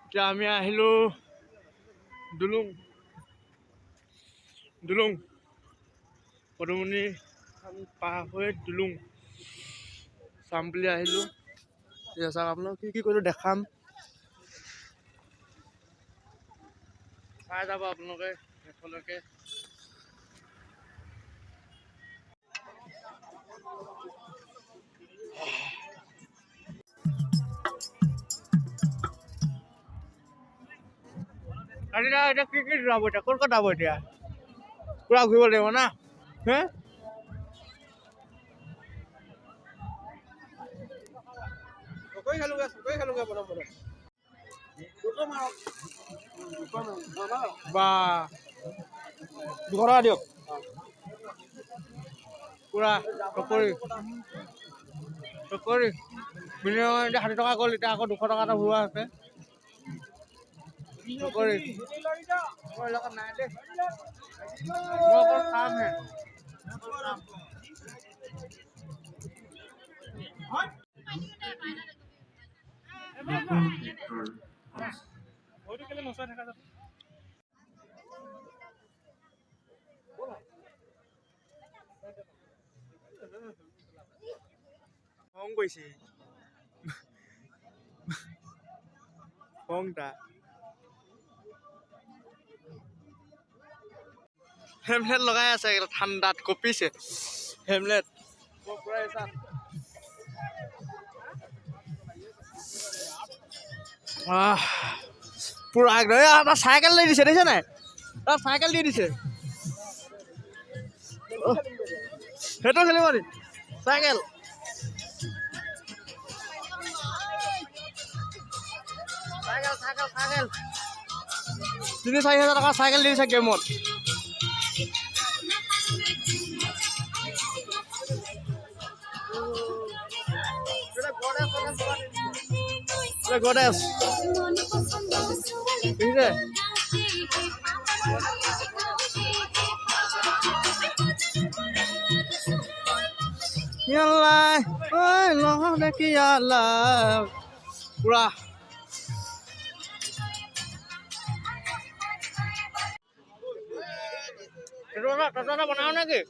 এতিয়া আমি আহিলোঁ দুলুং পদুমণি পাৰ হৈ দুলুং চাম বুলি আহিলোঁ। এতিয়া চাওক আপোনালোক কি কৰিলোঁ দেখাম, চাই যাব আপোনালোকে শেষলৈকে। এতিয়া কি যাব, এতিয়া ক'ত যাব, এতিয়া পুৰা ঘূৰিব লাগিব না। হে বা 200 টকা দিয়ক, পুৰা টকৰি মিনিমাম এতিয়া 60 টকা গ'ল, এতিয়া আকৌ 200 টকা এটা ভৰোৱা আছে। টকৰি মোৰ লগত নাই দেই, মই অকল খামহে। খং কৰিছে খংটা হেমলেট লগাই আছে, ঠাণ্ডাত কঁপিছে হেমলেট। পুৰা একদম এটা চাইকেল দি দিছে, দেখিছে নাই? তাত চাইকেল দি দিছে, সেইটো খেলিব নি চাইকেল? চাইকেল 3-4 হাজাৰ টকা চাইকেল দি দিছে গেমত। গডেছ দেখিছে? পুৰা বনাও নেকি?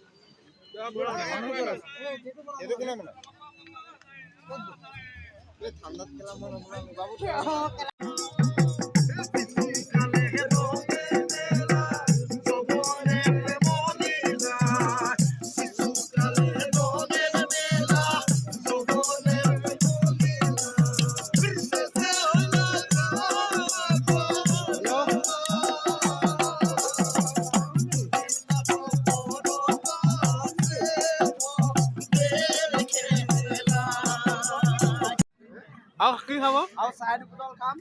আৰু কি খাব? আৰু চাই দুডাল খাম,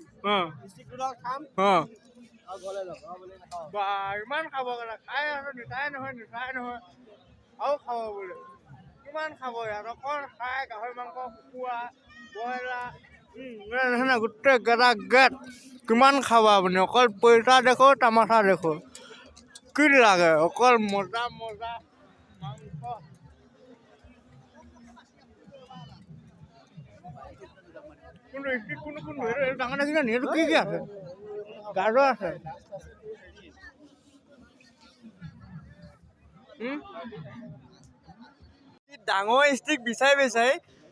ষ্টিক দুডাল খাম, আৰু ঘৰলৈ যাম। বা ইমান খাব গ'লে, খাই আৰু নিচাই নহয় আৰু খাব বোলে। কিমান খাব ইয়াত? অকল খাই গাহৰি মাংস, কুকুৰা, ব্ৰইলাৰ, গোটেই গেদা গেট। কিমান খাব আপুনি? অকল পইচা দেখো, তামাচা দেখো, কি লাগে? অকল মজা মাংস। ডাঙৰ দেখিছে নি? এইটো কি আছে? গাজৰ আছে, ডাঙৰ ষ্টিক বিচাৰি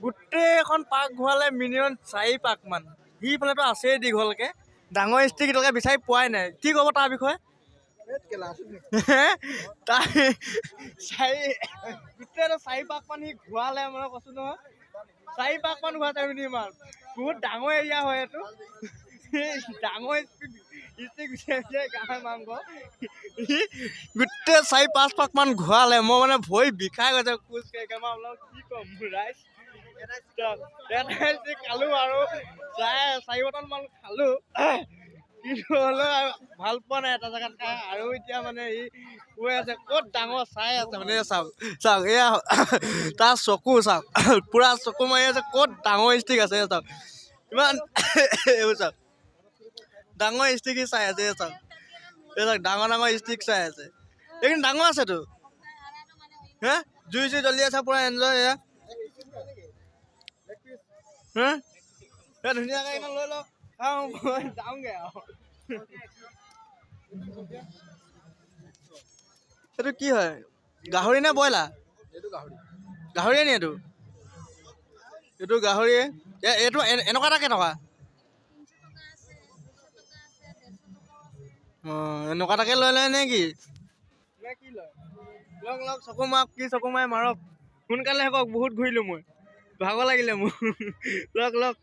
গোটেইখন পাক ঘূৰালে মিনিমাম 4 পাক মান। সিফালেতো আছেই দীঘলকে, ডাঙৰ ষ্টিক এটাকে বিচাৰি পোৱাই নাই। কি ক'ব তাৰ বিষয়ে? গোটেই 4 পাক মান সি ঘূৰালে, মানে কৈছো নহয় 4 পাক মান ঘূৰাইছে মিনিমাম। বহুত ডাঙৰ এৰিয়া হয় এইটো, ডাঙৰ ষ্টিক বিচাৰি গাহৰি মাংস গোটেই 4-5 পাক মান ঘূৰালে। মই মানে ভৰি বিষাই গৈছে খোজ কাঢ়ি। কি কম ৰাইজ, খালো আৰু 4 বটল মান খালো, কিন্তু হ'লেও ভাল পোৱা নাই এটা জেগাত খাই। আৰু এতিয়া মানে সি কৈ আছে ক'ত ডাঙৰ চাই আছে, মানে চাওক এয়া তাৰ চকু চাওক, পুৰা চকু মাৰি আছে ক'ত ডাঙৰ ষ্টিক আছে। চাওক ইমান এইবোৰ চাওক, ডাঙৰ ষ্টিক চাই আছে। চাওক ডাঙৰ ষ্টিক চাই আছে, এইখিনি ডাঙৰ আছেতো। হে জুই জ্বলি আছে, পুৰা এনজয়। ধুনীয়াকে লৈ লওক। খাওঁ মই যাওঁগে আৰু এইটো কি হয় গাহৰি নে ব্ৰইলাৰ গাহৰিয়ে নি এইটো গাহৰিয়ে এইটো এনেকুৱা এটা কেইটকা এনেকুৱা এটাকে লৈ লয় নে কি লওক লওক চকু মাৰক কি চকু মাৰে মাৰক সোনকালে শেষক বহুত ঘূৰিলো মই ভাগৰ লাগিলে মোৰ লওক লওক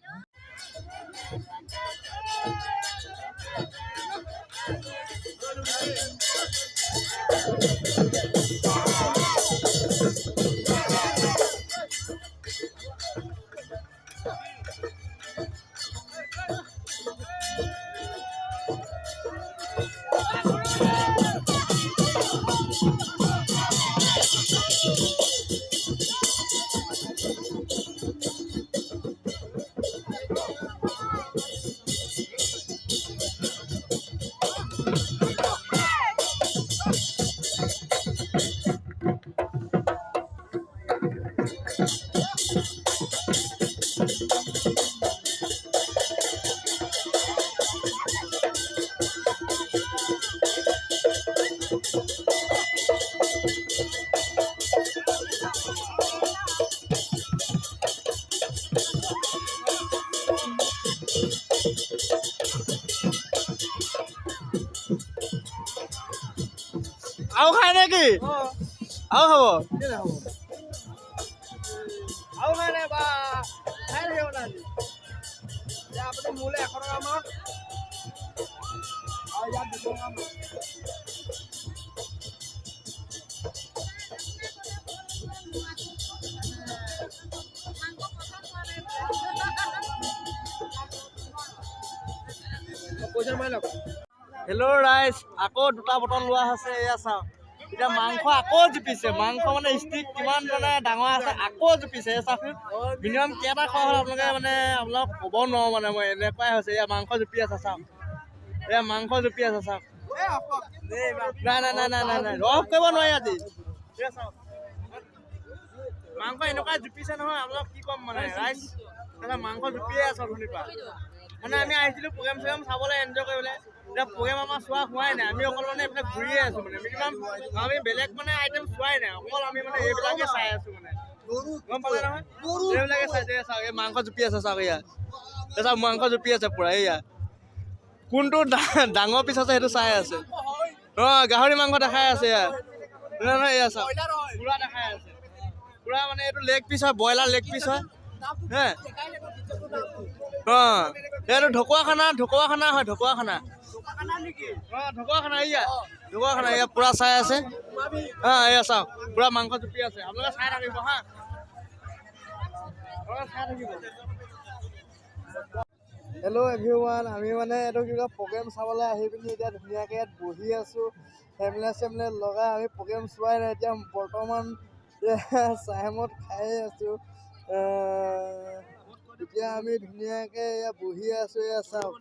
আৰু খায় নেকি আৰু খাব আৰু খায় নে বা খাই থাকিব না আপুনি মোলৈ 100 টকা মাৰক আৰু ইয়াত 200 টকা মাৰক হেল্ল' ৰাইজ আকৌ 2টা বটল লোৱা আছে এয়া চাওক এতিয়া মাংস আকৌ জুপিছে মাংস মানে ষ্টিক কিমান মানে ডাঙৰ আছে আকৌ জুপিছে চাওকচোন মিনিমাম কেইটা খোৱা হ'ল আপোনালোকে মানে আপোনাক ক'ব নোৱাৰো মানে মই এনেকুৱাই হৈছে এয়া মাংস জুপি আছে চাওক এয়া মাংস জুপি আছে চাওক নাই নাই নাই নাই নাই নাই ৰস কৰিব নোৱাৰি আজি চাওক মাংস এনেকুৱা জুপিছে নহয় আপোনাক কি ক'ম মানে ৰাইজ মাংস জুপিয়ে আছে অথনিৰ পৰা মানে আমি আহিছিলোঁ প্ৰগ্ৰেম চগ্ৰেম চাবলৈ এনজয় কৰিবলৈ এতিয়া প্ৰগ্ৰেম আমাৰ চোৱা হোৱাই নাই আমি অকল মানে এইবিলাক ঘূৰিয়ে আছোঁ মানে মিনিমাম আমি বেলেগ মানে আইটেম চোৱাই নাই অকল আমি মানে এইবিলাকে চাই আছোঁ মানে গম পালে নহয় এইবিলাকে চাইছে চাওক এই মাংস জুপি আছে চাওক এয়া চাওক মাংস জুপি আছে পূৰা এয়া কোনটো ডাঙৰ পিচ আছে সেইটো চাই আছে গাহৰি মাংস দেখাই আছে এয়া নহয় এয়া চাওক পূৰা দেখাই আছে পূৰা মানে এইটো লেগ পিচ হয় ব্ৰইলাৰ লেগ পিচ হয় হে এইটো ঢকুৱা খানা হয় ঢকুৱা খানা এয়া পুৰা চাই আছে এয়া চাওক পুৰা মাংস জুপি আছে আপোনালোকে চাই থাকিব হা হেল্ল' এভৰিৱান আমি মানে এইটো কি কয় প্ৰগ্ৰেম চাবলৈ আহি পিনি এতিয়া ধুনীয়াকৈ ইয়াত বহি আছোঁ ফেমিলে লগাই আমি প্ৰগ্ৰেম চোৱাই নাই এতিয়া বৰ্তমান চাহেমত খায়ে আছোঁ এতিয়া আমি ধুনীয়াকৈ এয়া বহি আছোঁ এয়া চাওক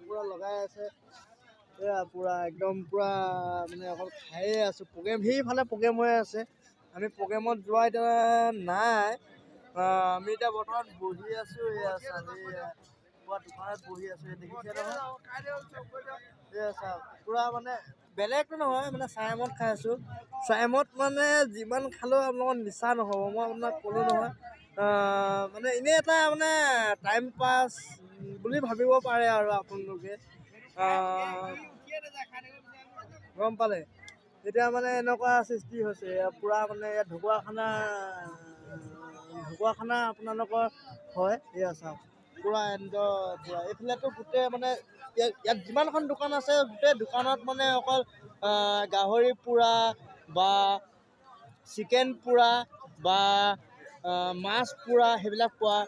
পূৰা লগাই আছে এয়া পূৰা একদম পূৰা মানে অকল খায়ে আছোঁ প্ৰগ্ৰেম সেইফালে প্ৰগ্ৰেম হৈ আছে আমি প্ৰগ্ৰেমত যোৱা এতিয়া নাই আমি এতিয়া বৰ্তমান বহি আছোঁ এয়া চাওক পূৰা দোকানত বহি আছোঁ দেখিছে নহয় এয়া চাওক পূৰা মানে বেলেগটো নহয় মানে চাহেমত খাই আছোঁ চাহেমত মানে যিমান খালেও আপোনালোকৰ নিচা নহ'ব মই আপোনাক ক'লোঁ নহয় মানে এনেই এটা মানে টাইম পাছ বুলি ভাবিব পাৰে আৰু আপোনালোকে গম পালে এতিয়া মানে এনেকুৱা সৃষ্টি হৈছে পূৰা মানে ইয়াত ঢকুৱা খানা আপোনালোকৰ হয় এয়া চাওক পূৰা পূৰা এইফালেতো গোটেই মানে ইয়াত যিমানখন দোকান আছে গোটেই দোকানত মানে অকল গাহৰি পোৰা বা চিকেন পোৰা বা মাছ পোৰা সেইবিলাক পোৱা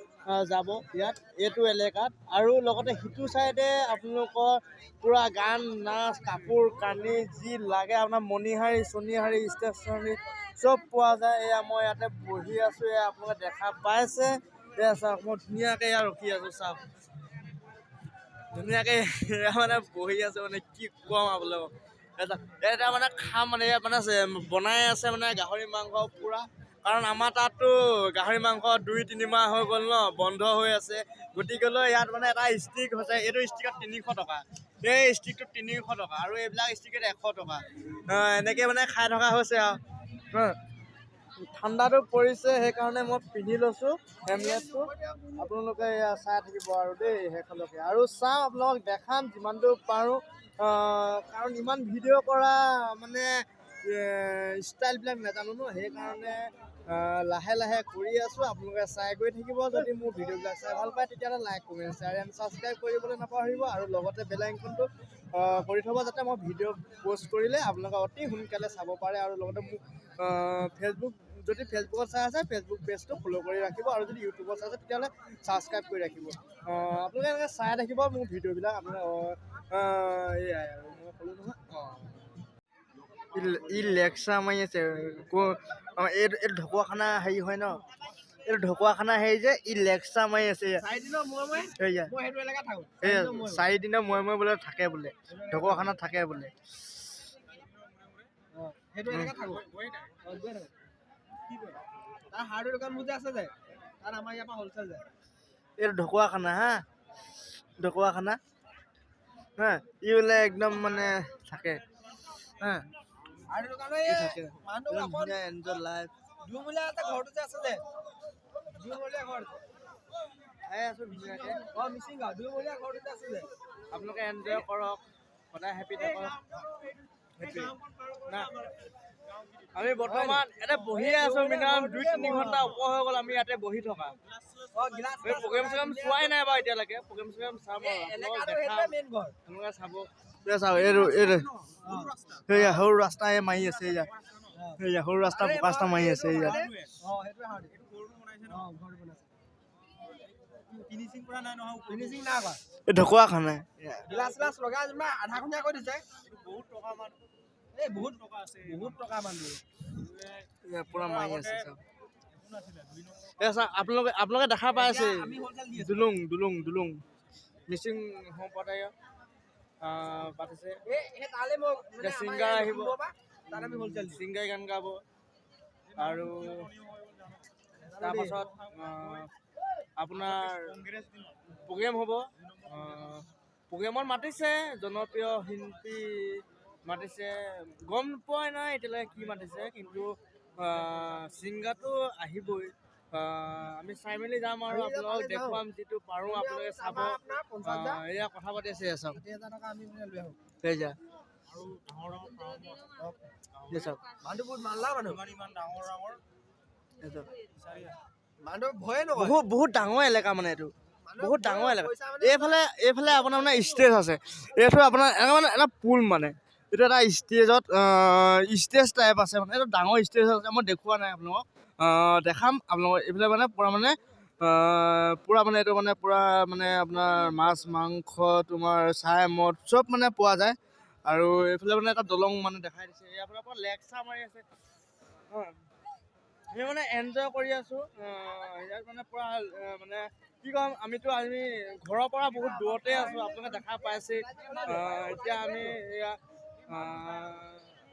যাব ইয়াত এইটো এলেকাত আৰু লগতে সিটো চাইডে আপোনালোকৰ পূৰা গান নাচ কাপোৰ কানি যি লাগে আপোনাৰ মণিহাৰী চনিহাৰী ষ্টেচনাৰী চব পোৱা যায় এয়া মই ইয়াতে বহি আছোঁ এয়া আপোনালোকে দেখা পাইছে এয়া চাওক মই ধুনীয়াকৈ ইয়াত ৰখি আছোঁ চাওক ধুনীয়াকৈ এয়া মানে বহি আছোঁ মানে কি ক'ম আপোনালোকক এটা মানে খাম মানে ইয়াত মানে বনাই আছে মানে গাহৰি মাংস পূৰা কাৰণ আমাৰ তাততো গাহৰি মাংস 2-3 মাহ হৈ গ'ল ন, বন্ধ হৈ আছে। গতিকেলৈ ইয়াত মানে এটা ষ্টিক হৈছে, এইটো ষ্টিকত 300 টকা, এই ষ্টিকটোত 300 টকা আৰু এইবিলাক ষ্টিকত 100 টকা। এনেকৈ মানে খাই থকা হৈছে আৰু ঠাণ্ডাটো পৰিছে, সেইকাৰণে মই পিন্ধি লৈছোঁ হেমলেটটো। আপোনালোকে এয়া চাই থাকিব আৰু দেই সেইখনকে, আৰু চাওঁ আপোনালোকক দেখাম যিমানটো পাৰোঁ, কাৰণ ইমান ভিডিঅ' কৰা মানে ষ্টাইলবিলাক নাজানো ন, সেইকাৰণে লাহে লাহে কৰি আছোঁ। আপোনালোকে চাই গৈ থাকিব। যদি মোৰ ভিডিঅ'বিলাক চাই ভাল পায় তেতিয়াহ'লে like, comment, share and subscribe কৰিবলৈ নাপাহৰিব, আৰু লগতে বেল আইকনটো কৰি থ'ব, যাতে মই ভিডিঅ' প'ষ্ট কৰিলে আপোনালোকে অতি সোনকালে চাব পাৰে। আৰু লগতে মোক যদি ফেচবুকত চাই আছে, ফেচবুক পেজটো ফ'ল' কৰি ৰাখিব, আৰু যদি ইউটিউবত চাই আছে তেতিয়াহ'লে ছাবস্ক্ৰাইব কৰি ৰাখিব। আপোনালোকে এনেকৈ চাই থাকিব মোৰ ভিডিঅ'বিলাক। আপোনালোকে এয়াই আৰু মই ক'লোঁ নহয়। ই লেকচাৰ মাৰি আছে, এইটো ঢকুৱাখানা হেৰি হয় ন, এইটো ঢকুৱাখানা হেৰি যে, ই লেকচাৰ মাৰি আছে। 4 দিনৰ মূৰে মূৰে বোলে থাকে বোলে, ঢকুৱাখানাত থাকে বোলে। এইটো ঢকুৱাখানা হা, ঢকুৱাখানা হা, ই বোলে একদম মানে থাকে হা। আপোনালোকে এনজয় কৰক, সদায় হেপী থাকক। আমি বৰ্তমান ইয়াতে বহিয়ে আছো, মিনিমাম 2-3 ঘণ্টা ওপৰ হৈ গ'ল আমি ইয়াতে বহি থকা। প্ৰগ্ৰেম চগ্ৰেম চোৱাই নাই বাৰু এতিয়ালৈকে, প্ৰগ্ৰেম চগ্ৰেম চাম আৰু আপোনালোকে চাব। সেয়া সৰু ৰাস্তা মাৰি আছে, সেয়া সৰু ৰাস্তা পকা মাৰি আছে ইয়াত। ঢকুৱাখানা পুৰা মাৰি আছে চব। আপোনালোকে দেখা পাই আছে দুলুং মিচিং সম্প্ৰদায় পাতিছে। ছিংগাৰ আহিব, ছিংগাৰ গান গাব, আৰু তাৰপাছত আপোনাৰ প্ৰগ্ৰেম হ'ব। প্ৰগ্ৰেমত মাতিছে জনপ্ৰিয় শিল্পী মাতিছে, গম পোৱাই নাই এতিয়ালৈকে কি মাতিছে, কিন্তু ছিংগাৰটো আহিবই। আমি চাই মেলি যাম আৰু আপোনালোকক দেখুৱাম যিটো পাৰোঁ, আপোনালোকে চাব। এয়া কথা পাতি আছে চাওক, বহুত ডাঙৰ এলেকা মানে, এইটো বহুত ডাঙৰ এলেকা। এইফালে আপোনাৰ মানে ষ্টেজ আছে, এইটো আপোনাৰ এনেকুৱা মানে এটা পুল, মানে এইটো এটা ষ্টেজত ষ্টেজ টাইপ আছে, মানে এইটো ডাঙৰ ষ্টেজ আছে। মই দেখুওৱা নাই আপোনালোকক, দেখাম আপোনালোকক। এইফালে মানে পূৰা মানে এইটো মানে পূৰা মানে আপোনাৰ মাছ মাংস, তোমাৰ চাই মদ চব মানে পোৱা যায়। আৰু এইফালে মানে এটা দলং মানে দেখাই দিছে, ইয়াৰ পৰা লেকচাৰ মাৰি আছে। আমি মানে এনজয় কৰি আছোঁ ইয়াত, মানে পূৰা মানে কি ক'ম, আমি ঘৰৰ পৰা বহুত দূৰতে আছোঁ, আপোনালোকে দেখা পাইছে। এতিয়া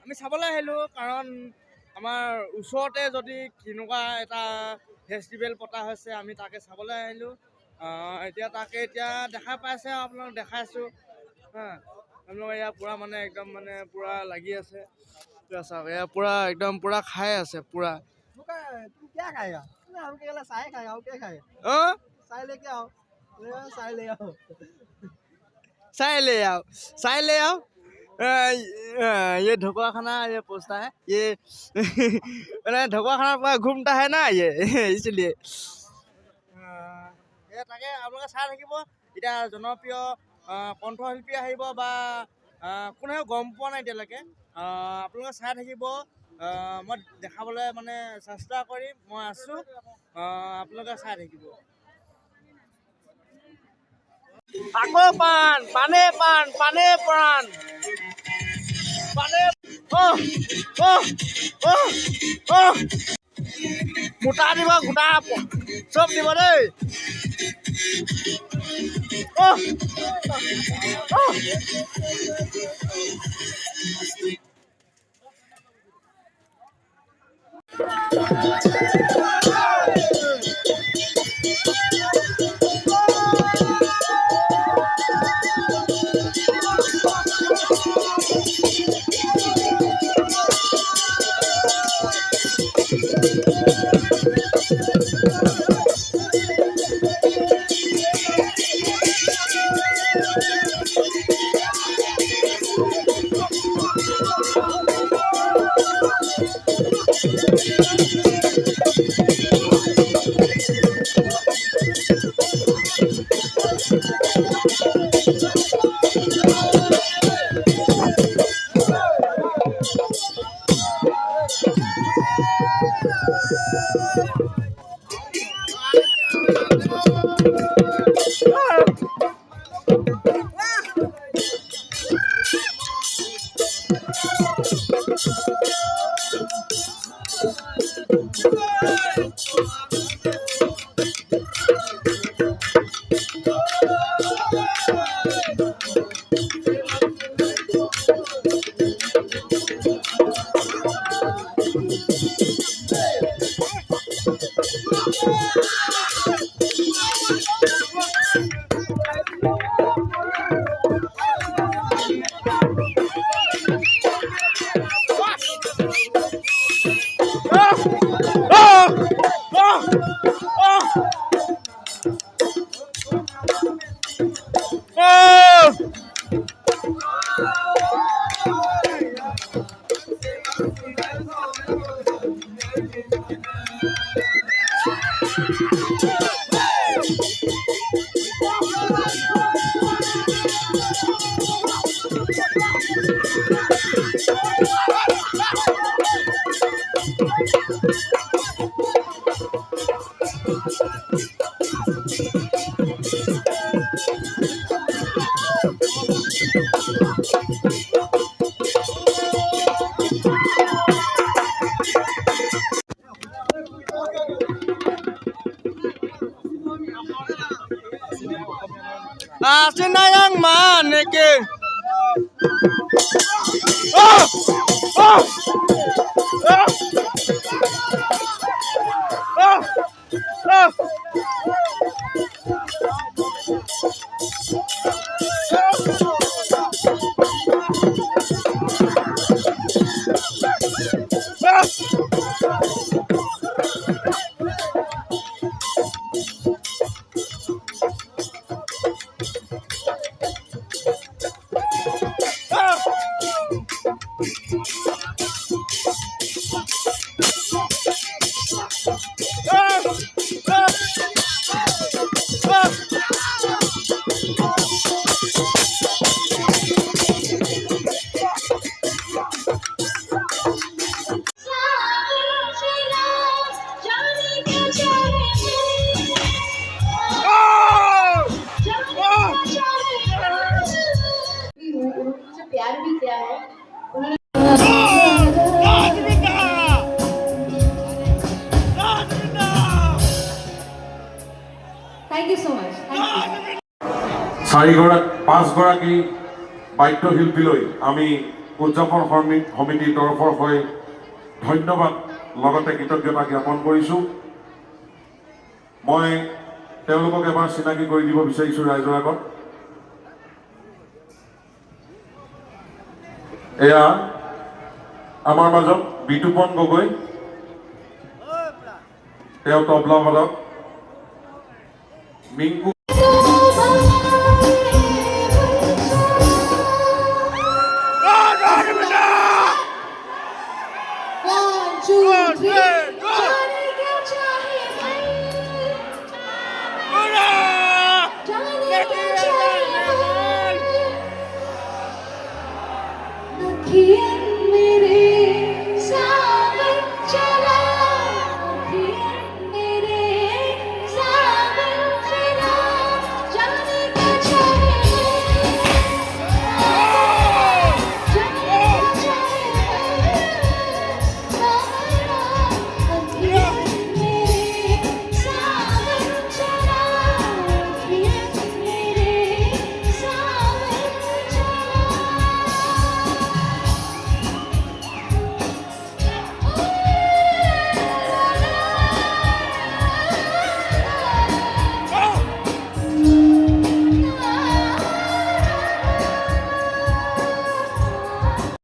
আমি চাবলৈ আহিলোঁ, কাৰণ আমাৰ ওচৰতে যদি কেনেকুৱা এটা ফেষ্টিভেল পতা হৈছে, আমি তাকে চাবলৈ আহিলোঁ। এতিয়া দেখা পাইছে, আপোনালোক দেখাইছোঁ আপোনালোকে। ইয়াৰ পূৰা মানে একদম মানে পূৰা লাগি আছে, চাওক এয়া পূৰা একদম পূৰা খাই আছে পূৰা। चाय ले आओ ये ढकुआखाना, ये पोस्ता है, ये मैंने ढकुआखाना पर घूमता है ना ये इसलिए তাকে আপোনালোকে চাই থাকিব। এতিয়া জনপ্ৰিয় কণ্ঠশিল্পী আহিব বা কোনেও গম পোৱা নাই এতিয়ালৈকে, আপোনালোকে চাই থাকিব। মই দেখাবলৈ মানে চেষ্টা কৰিম, মই আছোঁ, আপোনালোকে চাই থাকিব। আকৌ পানে প্ৰাণ গোটা দিব, গোটা চব দিব দেই। Sinayang maneke. Oh! Oh! Oh! Oh! Oh! प्यार भी क्या है थैंक यू सो मच পাঁচগৰাকী বাদ্যশিল্পীলৈ আমি উদযাপন সমিতিৰ তৰফৰ হৈ ধন্যবাদ লগতে কৃতজ্ঞতা জ্ঞাপন কৰিছোঁ। মই তেওঁলোকক এবাৰ চিনাকি কৰি দিব বিচাৰিছোঁ ৰাইজৰ আগত। এয়া আমাৰ মাজত বিতুপন গগৈ, তেওঁ তবলা বাদক, মিংকু One, two, three.